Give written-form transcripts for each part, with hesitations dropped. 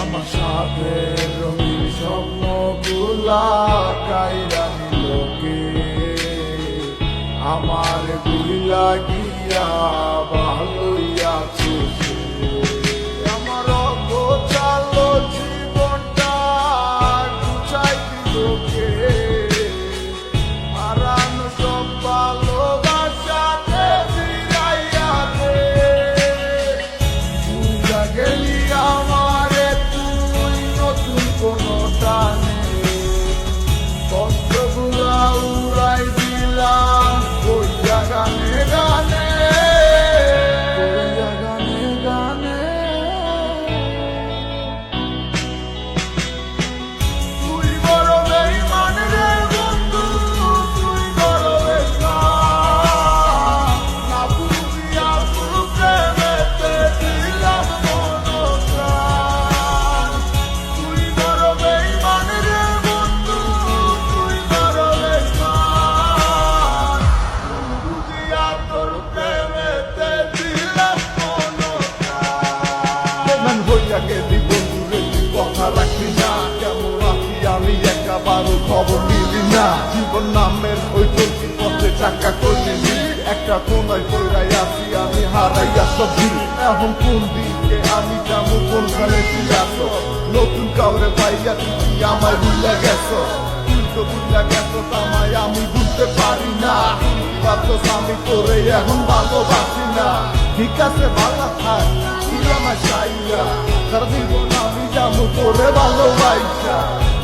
আমার সাথে রঙিন স্বপ্নগুলা কাইরা নিলোকে আমার গুলা গিয়া ভালোই আছে সে। আমার গোছালো জীবনটা গুছাই দিলোকে হারানো সব ভালোবাসাতে ফিরাইয়া দে। বুঝা গেলি আমারে তুই নতুন কোনো টানে কষ্টগুলা উড়াই দিলাম কইয়া গানে গানে কইয়া গানে গানে। তুই বড় বেঈমান রে বন্ধু, তুই বড় বেঈমান। না বুঝিয়া তোর প্রেমেতে দিলাম মন প্রাণ। তুই বড় বেঈমান রে বন্ধু, তুই বড় বেঈমান। বুঝিয়া তোর প্রেমেতে দিলাম মন প্রাণ। বেঈমান হইয়া গেলি বন্ধু রে, তুই কথা রাখলি না। কেমন আছি আমি একেবারও খবর নিলি না। জীবন নামের ওই চলতি পথে চাকা করলি নি। একটা কোনায় পড়াই আছি আমি হারাইয়া সব দিন। এখন কোন দিকে আমি যাবো, কোনখানে তুই আসো? নতুন কাউরে পাইয়া তুই কি আমায় ভুলে গেছো? তুই তো ভুলে গেছো আমায়, আমি ভুলতে পারি না। ভাবছস আমি তোরে এখন ভালোবাসি না। ঠিক আছে ভালো থাক, তুই আমার সাইয়া। সারা জীবন আমি যাবো তোরে ভালোবাসা।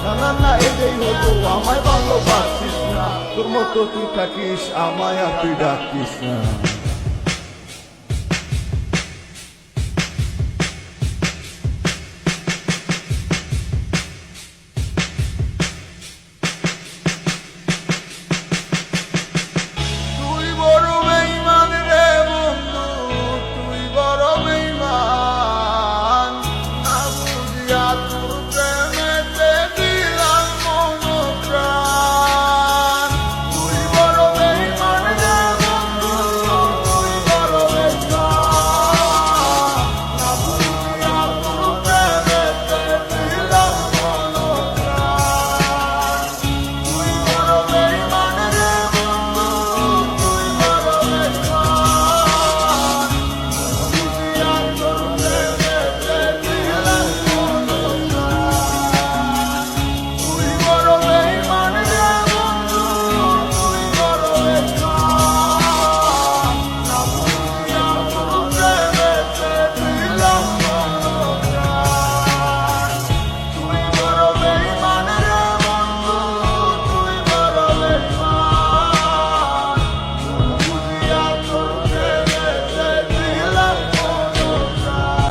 না না না এটাই হতো, আমায় ভালোবাসিস না। তোর মতো তুই থাকিস, আমায় আর তুই ডাকিস না।